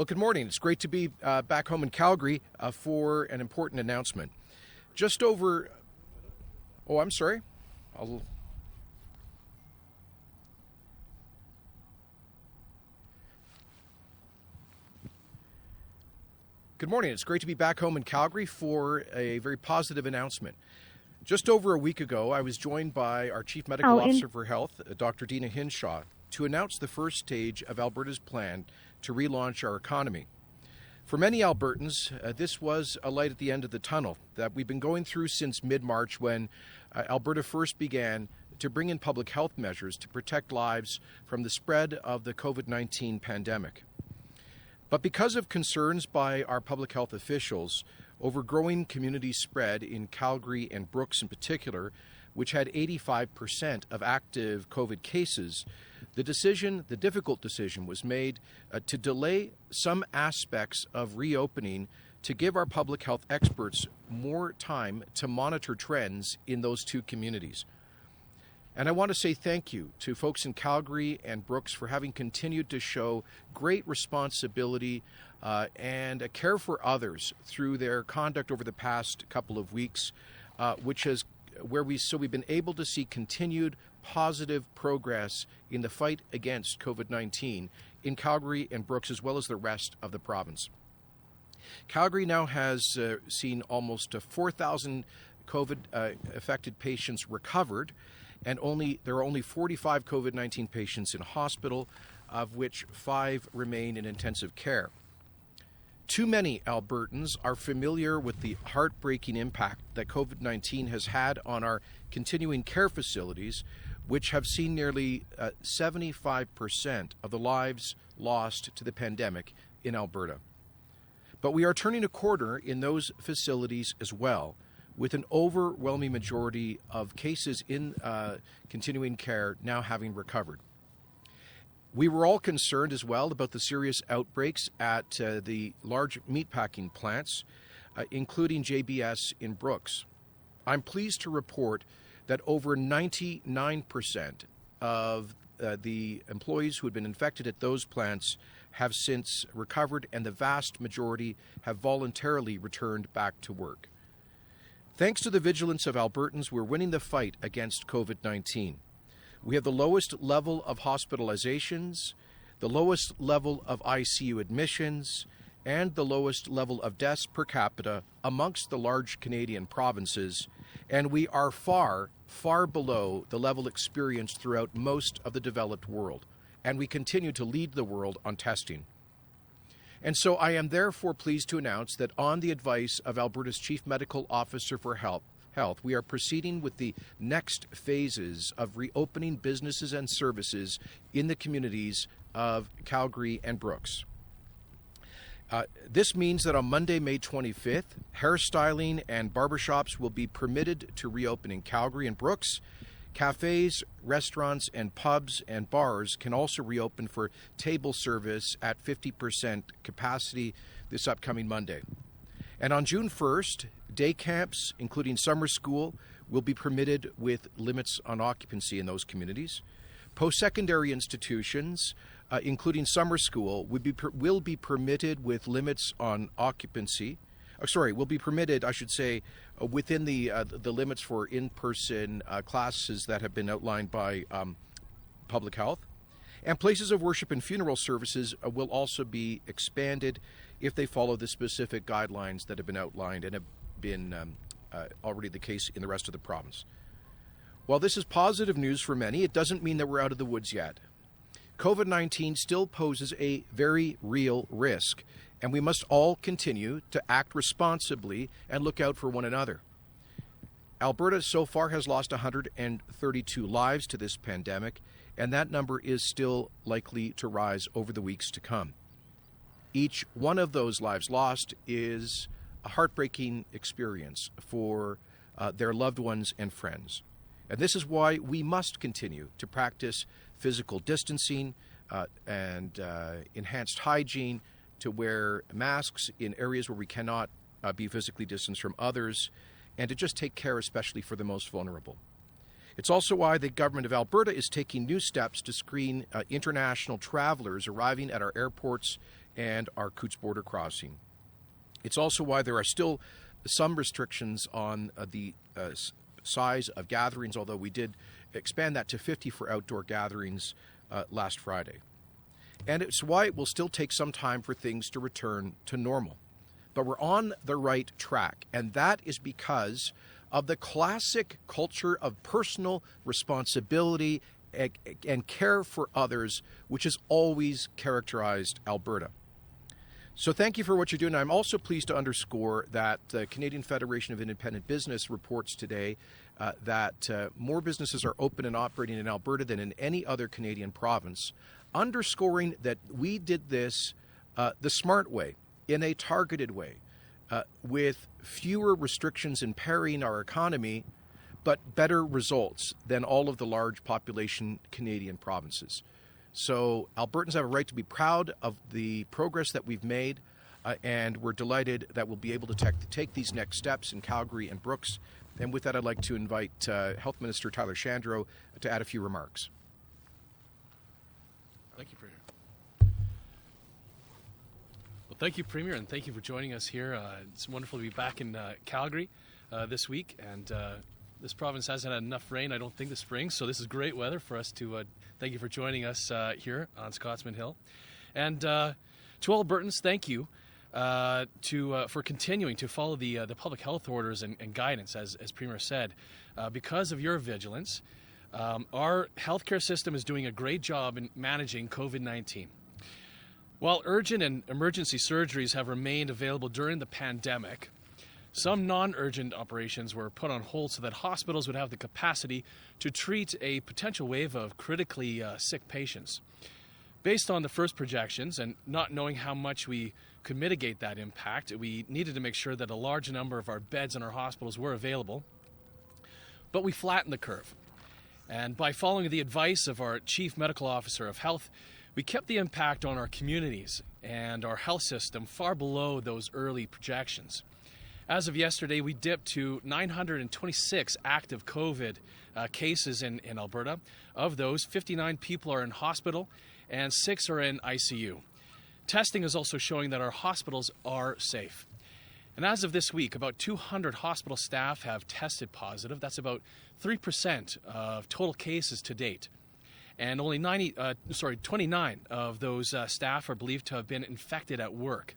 Well, good morning. It's great to be back home in Calgary for an important announcement. Just over... Oh, I'm sorry. Good morning. It's great to be back home in Calgary for a very positive announcement. Just over a week ago, I was joined by our Chief Medical Officer for Health, Dr. Dina Hinshaw, to announce the first stage of Alberta's plan to relaunch our economy. For many Albertans, this was a light at the end of the tunnel that we've been going through since mid-March when Alberta first began to bring in public health measures to protect lives from the spread of the COVID-19 pandemic. But because of concerns by our public health officials over growing community spread in Calgary and Brooks in particular, which had 85% of active COVID cases, the difficult decision was made to delay some aspects of reopening to give our public health experts more time to monitor trends in those two communities. And I want to say thank you to folks in Calgary and Brooks for having continued to show great responsibility and a care for others through their conduct over the past couple of weeks, we've been able to see continued positive progress in the fight against COVID-19 in Calgary and Brooks as well as the rest of the province. Calgary now has seen almost 4,000 COVID-affected patients recovered, and there are only 45 COVID-19 patients in hospital, of which 5 remain in intensive care. Too many Albertans are familiar with the heartbreaking impact that COVID-19 has had on our continuing care facilities, which have seen nearly 75% of the lives lost to the pandemic in Alberta. But we are turning a corner in those facilities as well, with an overwhelming majority of cases in continuing care now having recovered. We were all concerned as well about the serious outbreaks at the large meatpacking plants, including JBS in Brooks. I'm pleased to report that over 99% of the employees who had been infected at those plants have since recovered, and the vast majority have voluntarily returned back to work. Thanks to the vigilance of Albertans, we're winning the fight against COVID-19. We have the lowest level of hospitalizations, the lowest level of ICU admissions, and the lowest level of deaths per capita amongst the large Canadian provinces, and we are far, far below the level experienced throughout most of the developed world, and we continue to lead the world on testing. And so I am therefore pleased to announce that on the advice of Alberta's Chief Medical Officer for Health, we are proceeding with the next phases of reopening businesses and services in the communities of Calgary and Brooks. This means that on Monday, May 25th, hairstyling and barbershops will be permitted to reopen in Calgary and Brooks. Cafes, restaurants, and pubs and bars can also reopen for table service at 50% capacity this upcoming Monday. And on June 1st, day camps, including summer school, will be permitted with limits on occupancy in those communities. Post-secondary institutions, including summer school, will be permitted with limits on occupancy. Will be permitted, within the limits for in-person classes that have been outlined by public health. And places of worship and funeral services will also be expanded if they follow the specific guidelines that have been outlined and have been already the case in the rest of the province. While this is positive news for many, it doesn't mean that we're out of the woods yet. COVID-19 still poses a very real risk, and we must all continue to act responsibly and look out for one another. Alberta so far has lost 132 lives to this pandemic, and that number is still likely to rise over the weeks to come. Each one of those lives lost is a heartbreaking experience for their loved ones and friends. And this is why we must continue to practice physical distancing and enhanced hygiene, to wear masks in areas where we cannot be physically distanced from others, and to just take care especially for the most vulnerable. It's also why the government of Alberta is taking new steps to screen international travelers arriving at our airports and our Coots border crossing. It's also why there are still some restrictions on the size of gatherings, although we did expand that to 50 for outdoor gatherings last Friday. And it's why it will still take some time for things to return to normal. But we're on the right track, and that is because of the classic culture of personal responsibility and care for others, which has always characterized Alberta. So thank you for what you're doing. I'm also pleased to underscore that the Canadian Federation of Independent Business reports today that more businesses are open and operating in Alberta than in any other Canadian province, underscoring that we did this the smart way, in a targeted way, with fewer restrictions impairing our economy, but better results than all of the large population Canadian provinces. So Albertans have a right to be proud of the progress that we've made, and we're delighted that we'll be able to take these next steps in Calgary and Brooks. And with that, I'd like to invite Health Minister Tyler Shandro to add a few remarks. Thank you, Premier. Well, thank you, Premier, and thank you for joining us here. It's wonderful to be back in Calgary this week, and this province hasn't had enough rain, I don't think, this spring, so this is great weather for us to thank you for joining us here on Scotsman Hill. And to all Albertans, thank you for continuing to follow the public health orders and guidance, as Premier said. Because of your vigilance, our healthcare system is doing a great job in managing COVID-19. While urgent and emergency surgeries have remained available during the pandemic, some non-urgent operations were put on hold so that hospitals would have the capacity to treat a potential wave of critically sick patients. Based on the first projections and not knowing how much we could mitigate that impact, we needed to make sure that a large number of our beds in our hospitals were available. But we flattened the curve. And by following the advice of our Chief Medical Officer of Health, we kept the impact on our communities and our health system far below those early projections. As of yesterday, we dipped to 926 active COVID cases in Alberta. Of those, 59 people are in hospital and 6 are in ICU. Testing is also showing that our hospitals are safe. And as of this week, about 200 hospital staff have tested positive. That's about 3% of total cases to date. And only 29 of those staff are believed to have been infected at work.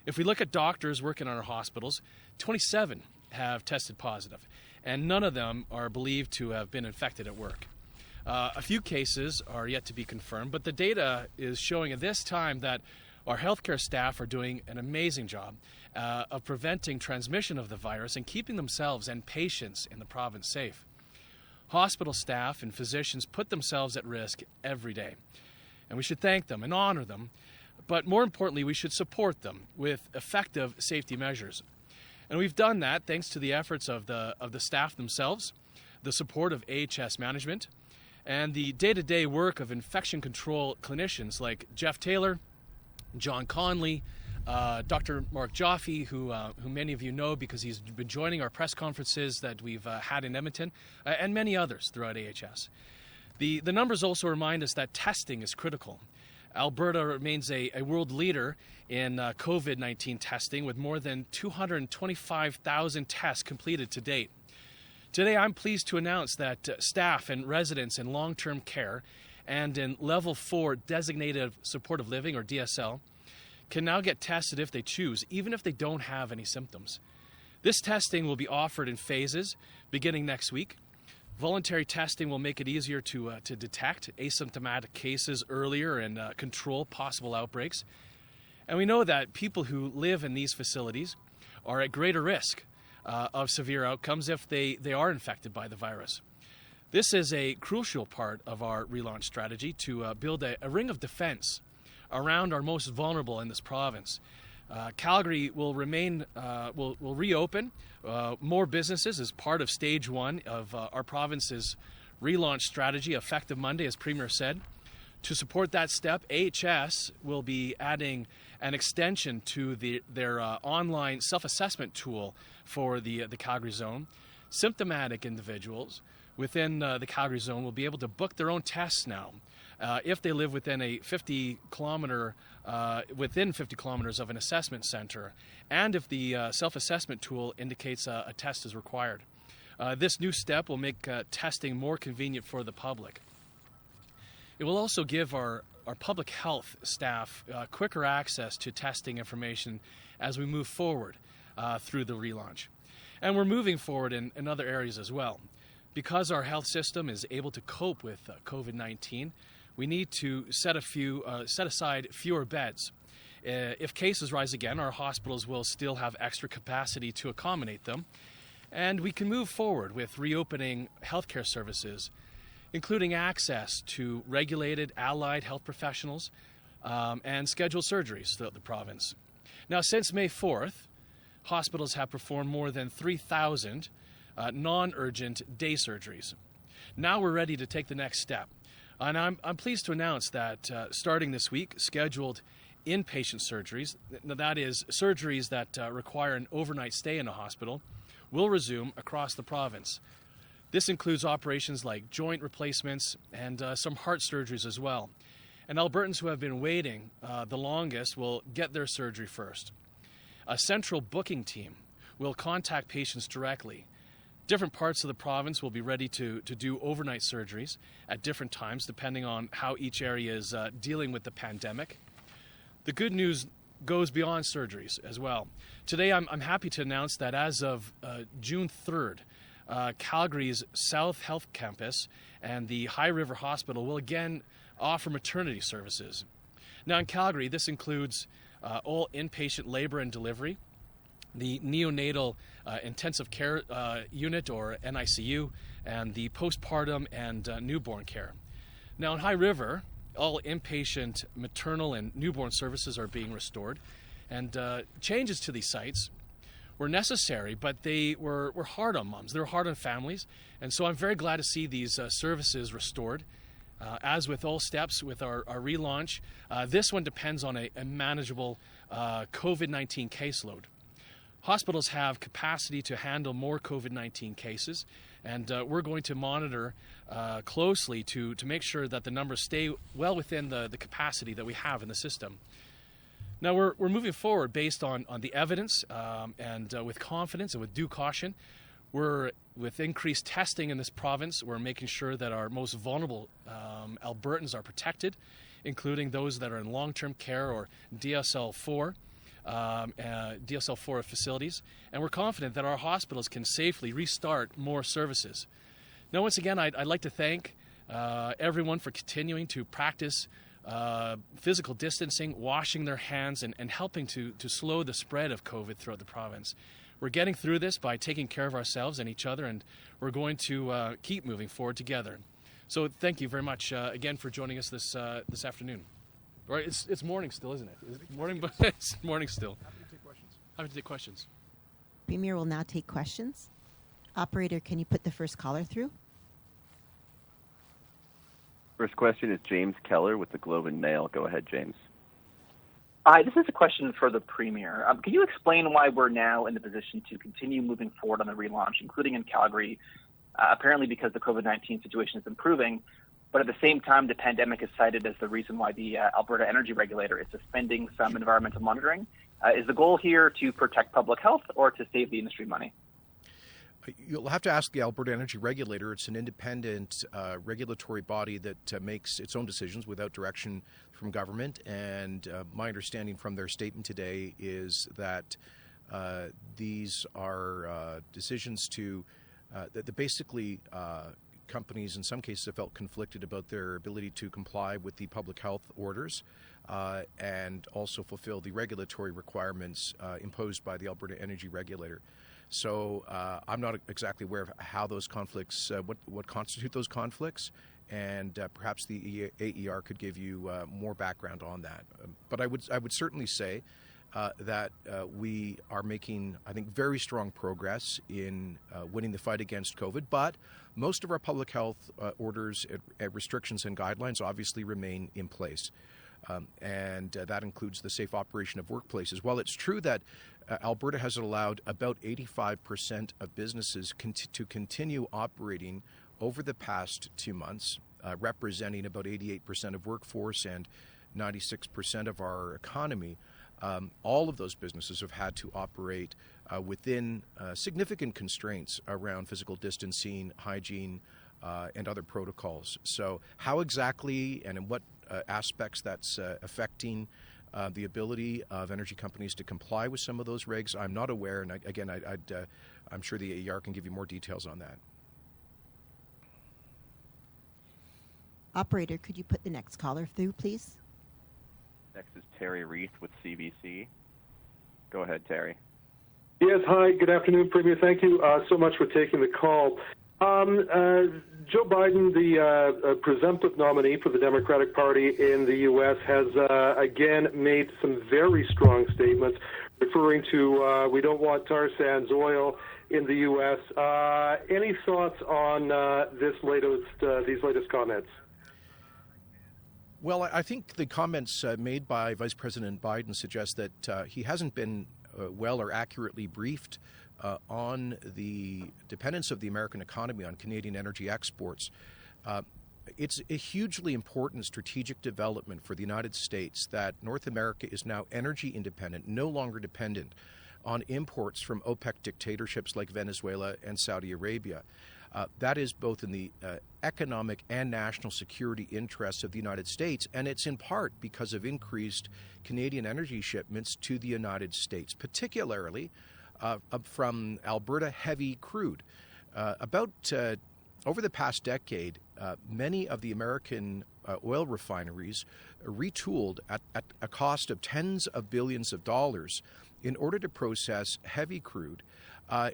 If we look at doctors working in our hospitals, 27 have tested positive, and none of them are believed to have been infected at work. A few cases are yet to be confirmed, but the data is showing at this time that our healthcare staff are doing an amazing job of preventing transmission of the virus and keeping themselves and patients in the province safe. Hospital staff and physicians put themselves at risk every day, and we should thank them and honor them, but more importantly, we should support them with effective safety measures. And we've done that thanks to the efforts of the staff themselves, the support of AHS management, and the day-to-day work of infection control clinicians like Jeff Taylor, John Conley, Dr. Mark Joffe, who many of you know because he's been joining our press conferences that we've had in Edmonton, and many others throughout AHS. The numbers also remind us that testing is critical. Alberta remains a world leader in COVID-19 testing with more than 225,000 tests completed to date. Today, I'm pleased to announce that staff and residents in long-term care and in Level 4 Designated Supportive Living, or DSL, can now get tested if they choose, even if they don't have any symptoms. This testing will be offered in phases beginning next week. Voluntary testing will make it easier to detect asymptomatic cases earlier and control possible outbreaks. And we know that people who live in these facilities are at greater risk of severe outcomes if they are infected by the virus. This is a crucial part of our relaunch strategy to build a ring of defense around our most vulnerable in this province. Calgary will reopen more businesses as part of stage 1 of our province's relaunch strategy, effective Monday, as Premier said. To support that step, AHS will be adding an extension to their online self-assessment tool for the Calgary zone. Symptomatic individuals within the Calgary zone will be able to book their own tests now if they live within 50 kilometers of an assessment center, and if the self-assessment tool indicates a test is required. This new step will make testing more convenient for the public. It will also give our public health staff quicker access to testing information as we move forward through the relaunch. And we're moving forward in other areas as well. Because our health system is able to cope with COVID-19, we need to set aside fewer beds. If cases rise again, our hospitals will still have extra capacity to accommodate them, and we can move forward with reopening healthcare services, including access to regulated allied health professionals and scheduled surgeries throughout the province. Now, since May 4th, hospitals have performed more than 3,000 non-urgent day surgeries. Now we're ready to take the next step. And I'm pleased to announce that starting this week, scheduled inpatient surgeries, that is, surgeries that require an overnight stay in a hospital, will resume across the province. This includes operations like joint replacements and some heart surgeries as well. And Albertans who have been waiting the longest will get their surgery first. A central booking team will contact patients directly. Different parts of the province will be ready to do overnight surgeries at different times, depending on how each area is dealing with the pandemic. The good news goes beyond surgeries as well. Today, I'm happy to announce that as of June 3rd, Calgary's South Health Campus and the High River Hospital will again offer maternity services. Now in Calgary, this includes all inpatient labor and delivery, the neonatal intensive care unit, or NICU, and the postpartum and newborn care. Now in High River, all inpatient maternal and newborn services are being restored, and changes to these sites were necessary, but they were hard on moms. They were hard on families, and so I'm very glad to see these services restored. As with all steps with our relaunch, this one depends on a manageable COVID-19 caseload. Hospitals have capacity to handle more COVID-19 cases, and we're going to monitor closely to make sure that the numbers stay well within the capacity that we have in the system. Now we're moving forward based on the evidence and with confidence and with due caution. With increased testing in this province, we're making sure that our most vulnerable Albertans are protected, including those that are in long-term care or DSL-4 facilities, and we're confident that our hospitals can safely restart more services. Now, once again, I'd like to thank everyone for continuing to practice physical distancing, washing their hands, and helping to slow the spread of COVID throughout the province. We're getting through this by taking care of ourselves and each other, and we're going to keep moving forward together. So thank you very much again for joining us this afternoon. Right, it's morning still, isn't it? It's morning, but it's morning still. Happy to take questions. Happy to take questions. Premier will now take questions. Operator, can you put the first caller through? First question is James Keller with the Globe and Mail. Go ahead, James. Hi, this is a question for the Premier. Can you explain why we're now in the position to continue moving forward on the relaunch, including in Calgary, apparently because the COVID-19 situation is improving, but at the same time, the pandemic is cited as the reason why the Alberta Energy Regulator is suspending some environmental monitoring. Is the goal here to protect public health or to save the industry money? You'll have to ask the Alberta Energy Regulator. It's an independent regulatory body that makes its own decisions without direction from government. And my understanding from their statement today is that these are decisions that basically companies in some cases have felt conflicted about their ability to comply with the public health orders and also fulfill the regulatory requirements imposed by the Alberta Energy Regulator. So I'm not exactly aware of how those conflicts, what constitute those conflicts, and perhaps the AER could give you more background on that. But I would certainly say that we are making, I think, very strong progress in winning the fight against COVID, but most of our public health orders, restrictions and guidelines obviously remain in place. And that includes the safe operation of workplaces. While it's true that Alberta has allowed about 85% of businesses to continue operating over the past 2 months, representing about 88% of workforce and 96% of our economy, all of those businesses have had to operate within significant constraints around physical distancing, hygiene, and other protocols. So how exactly and in what aspects that's affecting the ability of energy companies to comply with some of those regs, I'm not aware. And I'm sure the AER can give you more details on that. Operator, could you put the next caller through, please? Next is Terry Reith with CBC. Go ahead, Terry. Yes, hi, good afternoon, Premier. Thank you so much for taking the call. Joe Biden, the presumptive nominee for the Democratic Party in the U.S., has again made some very strong statements referring to we don't want tar sands oil in the U.S. Any thoughts on these latest comments? Well, I think the comments made by Vice President Biden suggest that he hasn't been well or accurately briefed on the dependence of the American economy on Canadian energy exports. It's a hugely important strategic development for the United States that North America is now energy independent, no longer dependent on imports from OPEC dictatorships like Venezuela and Saudi Arabia. That is both in the economic and national security interests of the United States, and it's in part because of increased Canadian energy shipments to the United States, particularly from Alberta heavy crude. Over the past decade, many of the American oil refineries retooled at a cost of tens of billions of dollars in order to process heavy crude.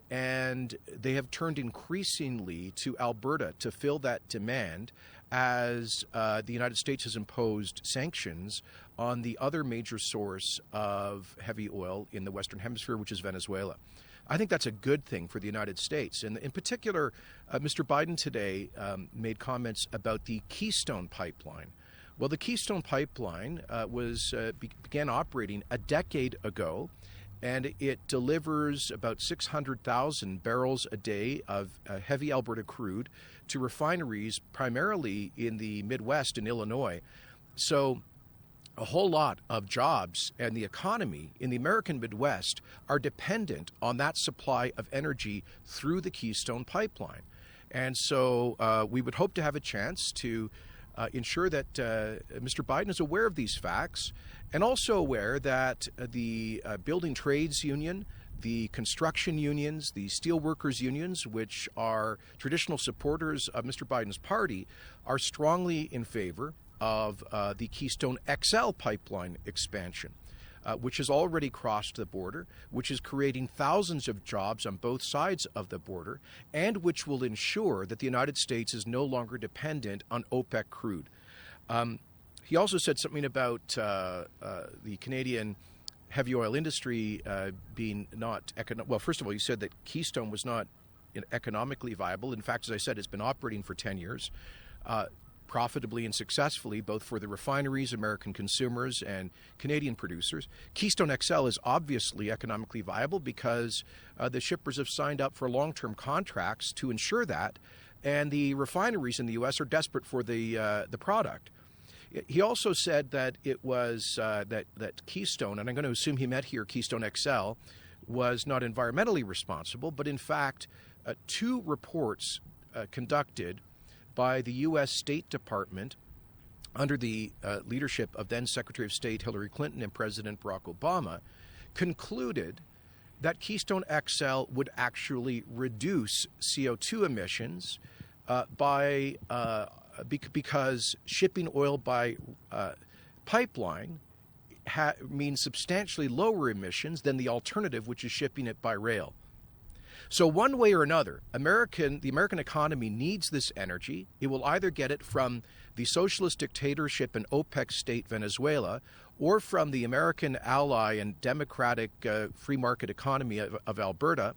And they have turned increasingly to Alberta to fill that demand as the United States has imposed sanctions on the other major source of heavy oil in the Western Hemisphere, which is Venezuela. I think that's a good thing for the United States. And in particular, Mr. Biden today made comments about the Keystone Pipeline. Well, the Keystone Pipeline began operating a decade ago, and it delivers about 600,000 barrels a day of heavy Alberta crude to refineries primarily in the Midwest and Illinois. So a whole lot of jobs and the economy in the American Midwest are dependent on that supply of energy through the Keystone Pipeline. And so we would hope to have a chance to ensure that Mr. Biden is aware of these facts and also aware that the Building Trades Union, the construction unions, the steelworkers unions, which are traditional supporters of Mr. Biden's party, are strongly in favor of the Keystone XL pipeline expansion, which has already crossed the border, which is creating thousands of jobs on both sides of the border, and which will ensure that the United States is no longer dependent on OPEC crude. He also said something about the Canadian heavy oil industry being not well, first of all, he said that Keystone was not economically viable. In fact, as I said, it's been operating for 10 years. Profitably and successfully, both for the refineries, American consumers, and Canadian producers. Keystone XL is obviously economically viable because the shippers have signed up for long-term contracts to ensure that, and the refineries in the U.S. are desperate for the product. He also said that it was that Keystone, and I'm going to assume he meant here Keystone XL, was not environmentally responsible, but in fact, two reports conducted by the U.S. State Department under the leadership of then Secretary of State Hillary Clinton and President Barack Obama concluded that Keystone XL would actually reduce CO2 emissions because shipping oil by pipeline means substantially lower emissions than the alternative, which is shipping it by rail. So one way or another, the American economy needs this energy. It will either get it from the socialist dictatorship and OPEC state Venezuela, or from the American ally and democratic free market economy of Alberta.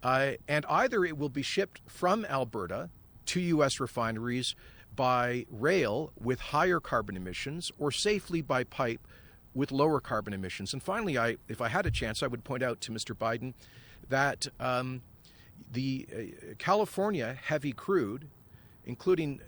And either it will be shipped from Alberta to U.S. refineries by rail with higher carbon emissions, or safely by pipe with lower carbon emissions. And finally, if I had a chance, I would point out to Mr. Biden that the California heavy crude including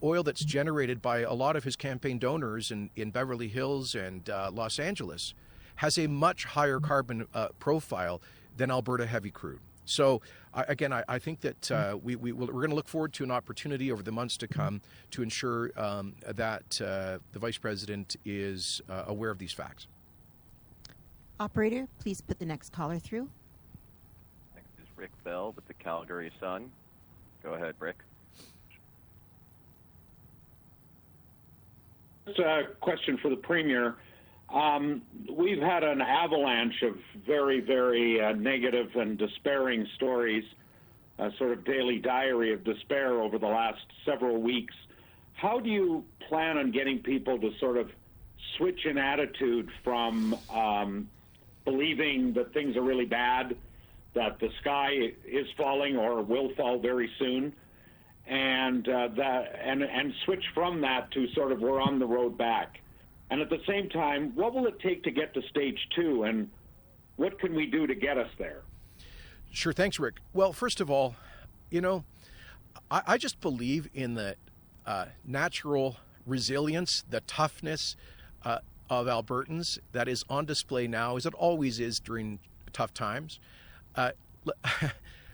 oil that's generated by a lot of his campaign donors in Beverly Hills and Los Angeles, has a much higher carbon profile than Alberta heavy crude. So again, I think that we're going to look forward to an opportunity over the months to come to ensure that the Vice President is aware of these facts. Operator, please put the next caller through. Next is Rick Bell with the Calgary Sun. Go ahead, Rick. Just a question for the Premier. We've had an avalanche of very, very negative and despairing stories, a sort of daily diary of despair over the last several weeks. How do you plan on getting people to sort of switch in attitude from believing that things are really bad, that the sky is falling or will fall very soon, and switch from that to sort of we're on the road back? And at the same time, what will it take to get to stage 2, and what can we do to get us there? Sure. Thanks, Rick. Well, first of all, I just believe in the natural resilience, the toughness of Albertans that is on display now, as it always is during tough times. Let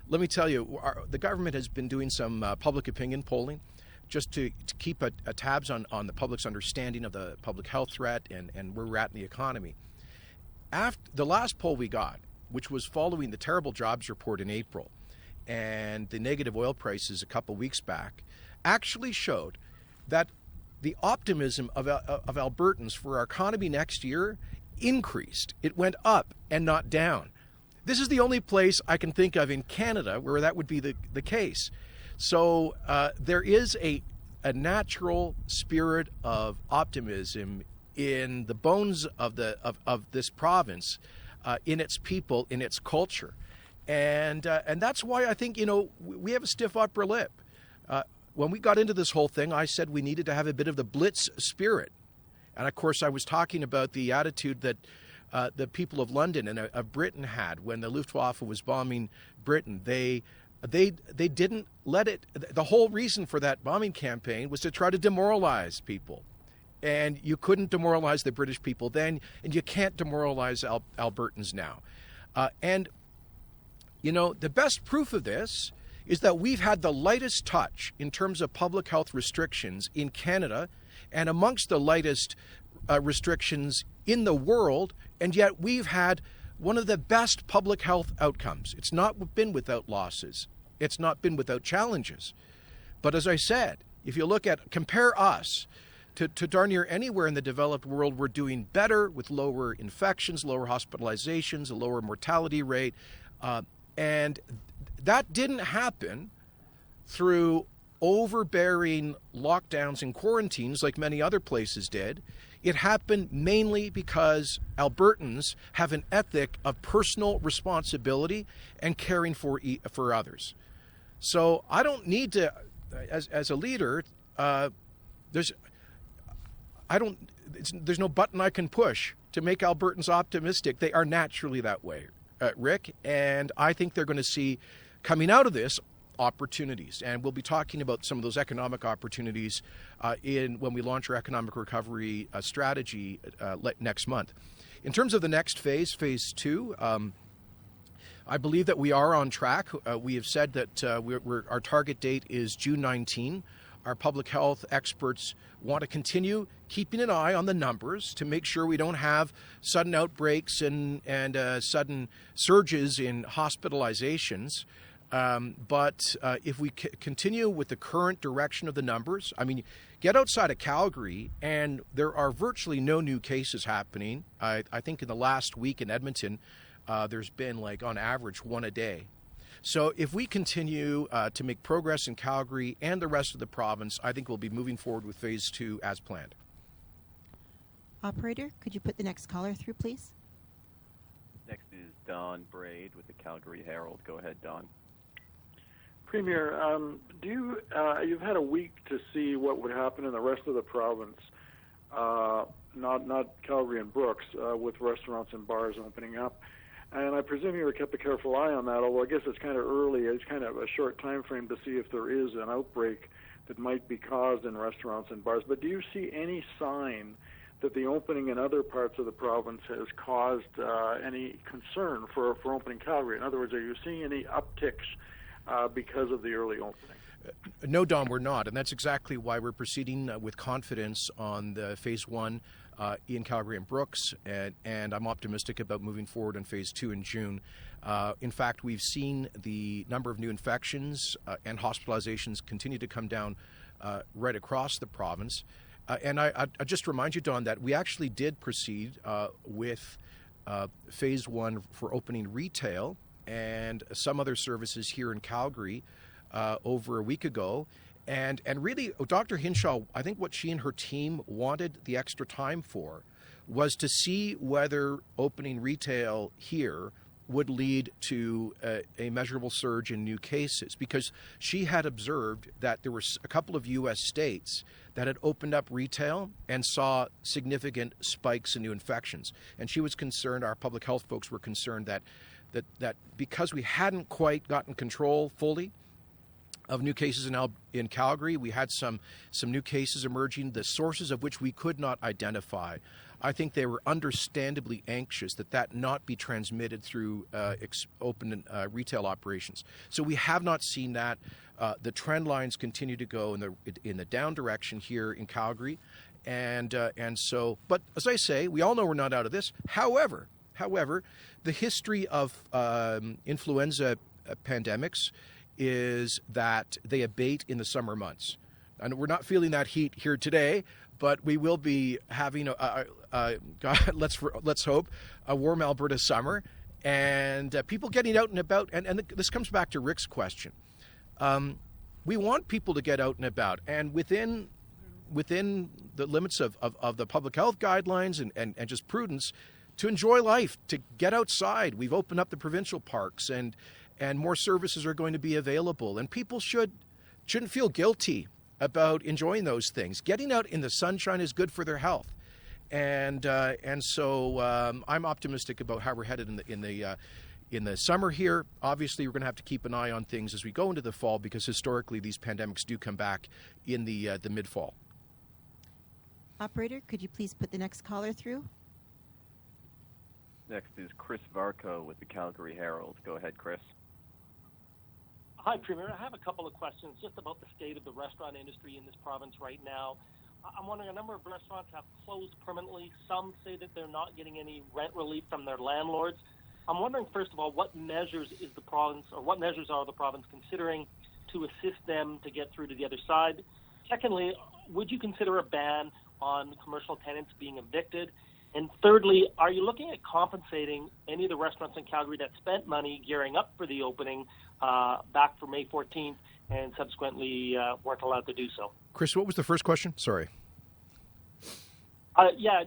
me tell you, the government has been doing some public opinion polling just to keep a tabs on the public's understanding of the public health threat and where we're at in the economy. After the last poll we got, which was following the terrible jobs report in April and the negative oil prices a couple weeks back, actually showed that the optimism of Albertans for our economy next year increased. It went up and not down. This is the only place I can think of in Canada where that would be the case. So there is a natural spirit of optimism in the bones of this province, in its people, in its culture, and that's why I think we have a stiff upper lip. When we got into this whole thing, I said we needed to have a bit of the Blitz spirit, and of course I was talking about the attitude that the people of London and of Britain had when the Luftwaffe was bombing Britain. They didn't let it. The whole reason for that bombing campaign was to try to demoralize people. And you couldn't demoralize the British people then, and you can't demoralize Albertans now. And the best proof of this is that we've had the lightest touch in terms of public health restrictions in Canada and amongst the lightest restrictions in the world, and yet we've had one of the best public health outcomes. It's not been without losses. It's not been without challenges. But as I said, if you compare us to darn near anywhere in the developed world, we're doing better with lower infections, lower hospitalizations, a lower mortality rate. And that didn't happen through overbearing lockdowns and quarantines like many other places did. It happened mainly because Albertans have an ethic of personal responsibility and caring for others. So I don't need to, as a leader, there's no button I can push to make Albertans optimistic. They are naturally that way, Rick, and I think they're going to see coming out of this opportunities, and we'll be talking about some of those economic opportunities when we launch our economic recovery strategy next month. In terms of the next phase 2, I believe that we are on track. We have said that our target date is June 19. Our public health experts want to continue keeping an eye on the numbers to make sure we don't have sudden outbreaks and sudden surges in hospitalizations. But if we continue with the current direction of the numbers, get outside of Calgary and there are virtually no new cases happening. I think in the last week in Edmonton, there's been on average one a day. So if we continue to make progress in Calgary and the rest of the province, I think we'll be moving forward with phase 2 as planned. Operator, could you put the next caller through, please? Next is Don Braid with the Calgary Herald. Go ahead, Don. Premier, you've had a week to see what would happen in the rest of the province, not Calgary and Brooks, with restaurants and bars opening up. And I presume you kept a careful eye on that, although I guess it's kind of early. It's kind of a short time frame to see if there is an outbreak that might be caused in restaurants and bars. But do you see any sign that the opening in other parts of the province has caused any concern for opening Calgary? In other words, are you seeing any upticks because of the early opening? No, Don, we're not. And that's exactly why we're proceeding with confidence on the Phase 1 in Calgary and Brooks. And I'm optimistic about moving forward on Phase 2 in June. In fact, we've seen the number of new infections and hospitalizations continue to come down right across the province. And I just remind you, Don, that we actually did proceed with Phase 1 for opening retail and some other services here in Calgary over a week ago. And really, Dr. Hinshaw, I think what she and her team wanted the extra time for was to see whether opening retail here would lead to a measurable surge in new cases, because she had observed that there were a couple of U.S. states that had opened up retail and saw significant spikes in new infections. And she was concerned, our public health folks were concerned that because we hadn't quite gotten control fully of new cases in Calgary, we had some new cases emerging, the sources of which we could not identify. I think they were understandably anxious that not be transmitted through open retail operations. So we have not seen that. The trend lines continue to go in the down direction here in Calgary, and so. But as I say, we all know we're not out of this. However, the history of influenza pandemics is that they abate in the summer months. And we're not feeling that heat here today, but we will be having let's hope, a warm Alberta summer, and people getting out and about. And this comes back to Rick's question. We want people to get out and about, and within the limits of the public health guidelines and just prudence, to enjoy life, to get outside. We've opened up the provincial parks, and more services are going to be available, and people shouldn't feel guilty about enjoying those things. Getting out in the sunshine is good for their health, and so I'm optimistic about how we're headed in the summer here. Obviously, we're going to have to keep an eye on things as we go into the fall, because historically these pandemics do come back in the mid-fall. Operator, could you please put the next caller through? Next is Chris Varco with the Calgary Herald. Go ahead, Chris. Hi, Premier. I have a couple of questions just about the state of the restaurant industry in this province right now. I'm wondering, a number of restaurants have closed permanently. Some say that they're not getting any rent relief from their landlords. I'm wondering, first of all, what measures are the province considering to assist them to get through to the other side? Secondly, would you consider a ban on commercial tenants being evicted? And thirdly, are you looking at compensating any of the restaurants in Calgary that spent money gearing up for the opening back for May 14th and subsequently weren't allowed to do so? Chris, what was the first question? Sorry.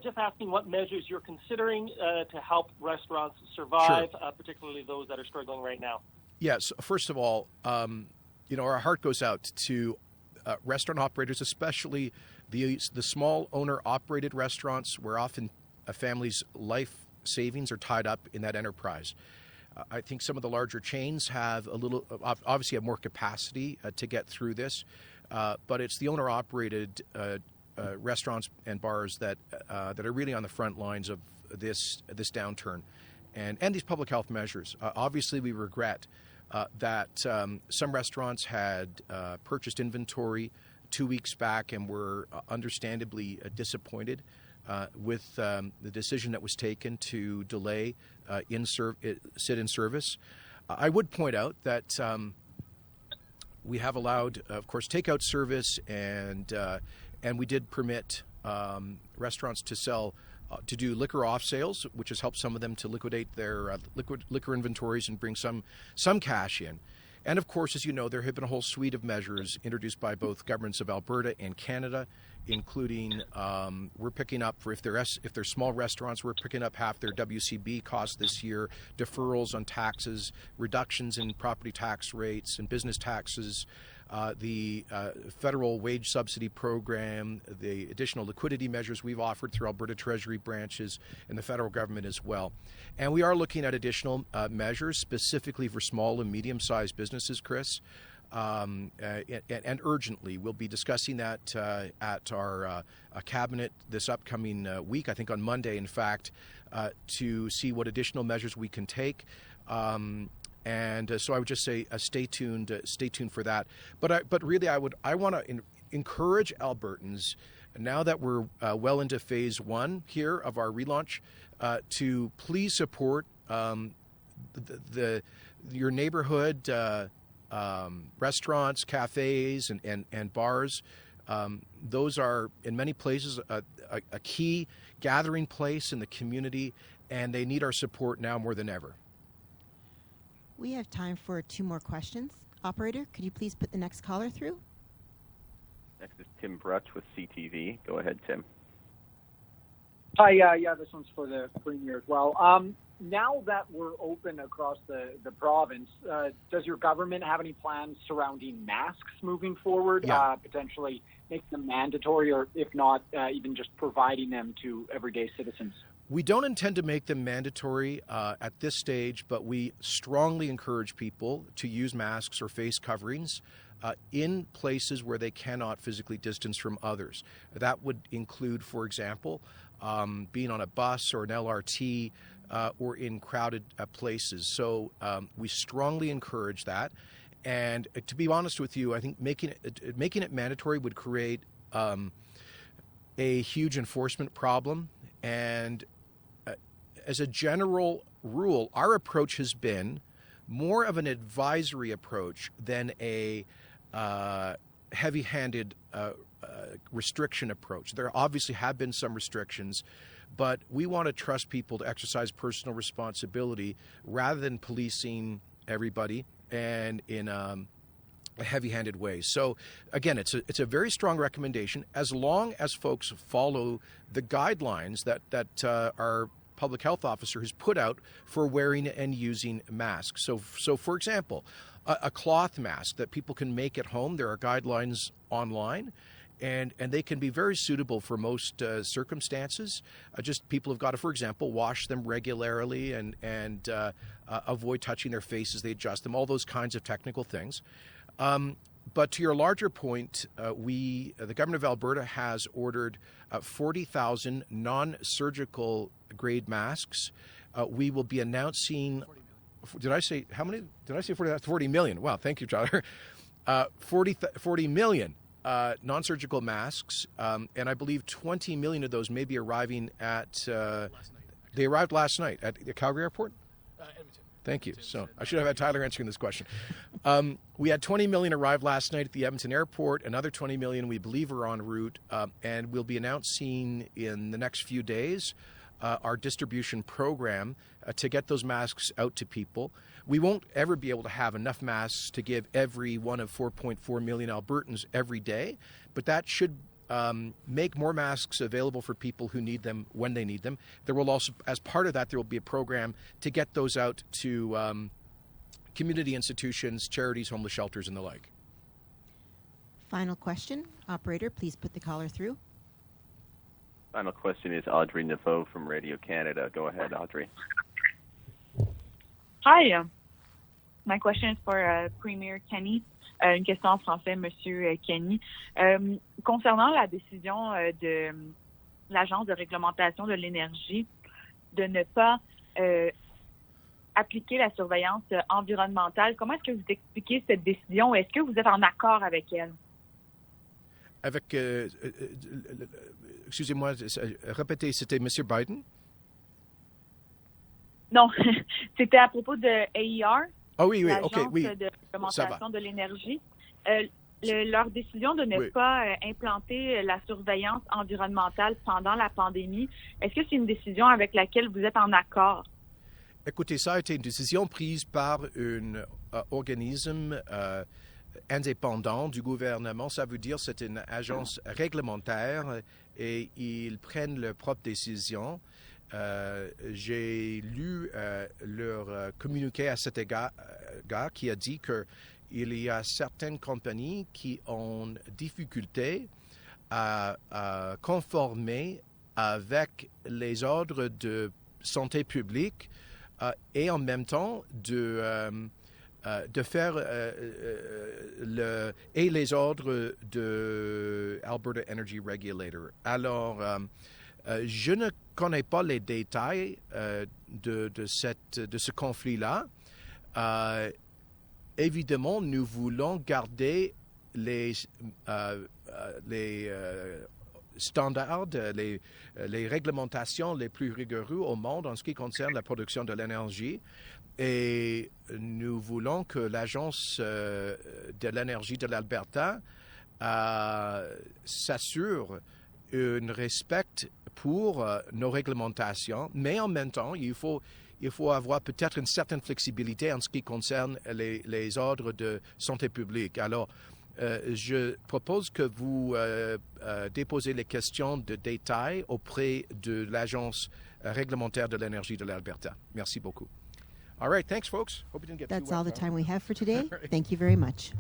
Just asking what measures you're considering to help restaurants survive, Sure. Particularly those that are struggling right now. Yes. First of all, our heart goes out to restaurant operators, especially the small owner-operated restaurants, where often a family's life savings are tied up in that enterprise. I think some of the larger chains have obviously have more capacity to get through this, but it's the owner-operated restaurants and bars that are really on the front lines of this downturn and these public health measures. Obviously, we regret that some restaurants had purchased inventory 2 weeks back and were understandably disappointed with the decision that was taken to delay sit-in service. I would point out that we have allowed, of course, takeout service, and we did permit restaurants to do liquor off sales, which has helped some of them to liquidate their liquor inventories and bring some cash in. And of course, as you know, there have been a whole suite of measures introduced by both governments of Alberta and Canada, including we're picking up if they're small restaurants, we're picking up half their WCB costs this year, deferrals on taxes, reductions in property tax rates and business taxes. the federal wage subsidy program, the additional liquidity measures we've offered through Alberta Treasury branches and the federal government as well. And we are looking at additional measures specifically for small and medium-sized businesses, Chris. And urgently. We'll be discussing that at our cabinet this upcoming week, I think on Monday, in fact, to see what additional measures we can take. And so I would just say stay tuned for that. But really, I want to encourage Albertans, now that we're well into phase one here of our relaunch, to please support your neighborhood restaurants, cafes, and bars. Those are, in many places, a key gathering place in the community, and they need our support now more than ever. We have time for 2 more questions. Operator, could you please put the next caller through? Next is Tim Brutch with CTV. Go ahead, Tim. Hi, this one's for the Premier as well. Now that we're open across the province, does your government have any plans surrounding masks moving forward, potentially making them mandatory, or if not, even just providing them to everyday citizens? We don't intend to make them mandatory at this stage, but we strongly encourage people to use masks or face coverings in places where they cannot physically distance from others. That would include, for example, being on a bus or an LRT or in crowded places. So we strongly encourage that. And to be honest with you, I think making it mandatory would create a huge enforcement problem. And as a general rule, our approach has been more of an advisory approach than a heavy-handed restriction approach. There obviously have been some restrictions, but we want to trust people to exercise personal responsibility rather than policing everybody and in a heavy-handed way. So again, it's a very strong recommendation as long as folks follow the guidelines that our public health officer has put out for wearing and using masks. So for example, a cloth mask that people can make at home, there are guidelines online, and they can be very suitable for most circumstances. Just people have got to, for example, wash them regularly and avoid touching their faces. They adjust them, all those kinds of technical things. But to your larger point, the government of Alberta has ordered 40,000 non-surgical grade masks. We will be announcing. Did I say how many? Did I say 40? 40 million. Wow, thank you, Tyler. 40 million non-surgical masks, and I believe 20 million of those may be arriving at. They arrived last night at the Calgary Airport. Edmonton. Thank you. So I should have had Tyler answering this question. We had 20 million arrive last night at the Edmonton Airport. Another 20 million we believe are en route, and we'll be announcing in the next few days our distribution program to get those masks out to people. We won't ever be able to have enough masks to give every one of 4.4 million Albertans every day, but that should make more masks available for people who need them when they need them. There will also, as part of that, there will be a program to get those out to community institutions, charities, homeless shelters, and the like. Final question. Operator, please put the caller through. Final question is Audrey Neveau from Radio Canada. Go ahead, Audrey. Hi. My question is for Premier Kenney. Une question en français, Monsieur Kenney. Concernant la décision de l'Agence de réglementation de l'énergie de ne pas appliquer la surveillance environnementale, comment est-ce que vous expliquez cette décision? Est-ce que vous êtes en accord avec elle? Avec, excusez-moi, répétez, c'était M. Biden? Non, c'était à propos de AER. Ah oui, l'Agence OK, oui. de réglementation de l'énergie. Leur décision de ne pas implanter la surveillance environnementale pendant la pandémie, est-ce que c'est une décision avec laquelle vous êtes en accord? Écoutez, ça a été une décision prise par un organisme indépendant du gouvernement. Ça veut dire que c'est une agence réglementaire et ils prennent leurs propres décisions. J'ai lu leur communiqué à cet égard qui a dit il y a certaines compagnies qui ont difficulté à conformer avec les ordres de santé publique et en même temps de faire les ordres de Alberta Energy Regulator. Alors, je ne connais pas les détails de ce conflit-là. Évidemment, nous voulons garder les standards, les réglementations les plus rigoureuses au monde en ce qui concerne la production de l'énergie. Et nous voulons que l'Agence de l'énergie de l'Alberta s'assure un respect pour nos réglementations, mais en même temps, il faut avoir peut-être une certaine flexibilité en ce qui concerne les ordres de santé publique. Alors, je propose que vous déposez les questions de détail auprès de l'Agence réglementaire de l'énergie de l'Alberta. Merci beaucoup. All right, thanks, folks. Hope you didn't get That's too wet. all the time we have for today. All right. Thank you very much.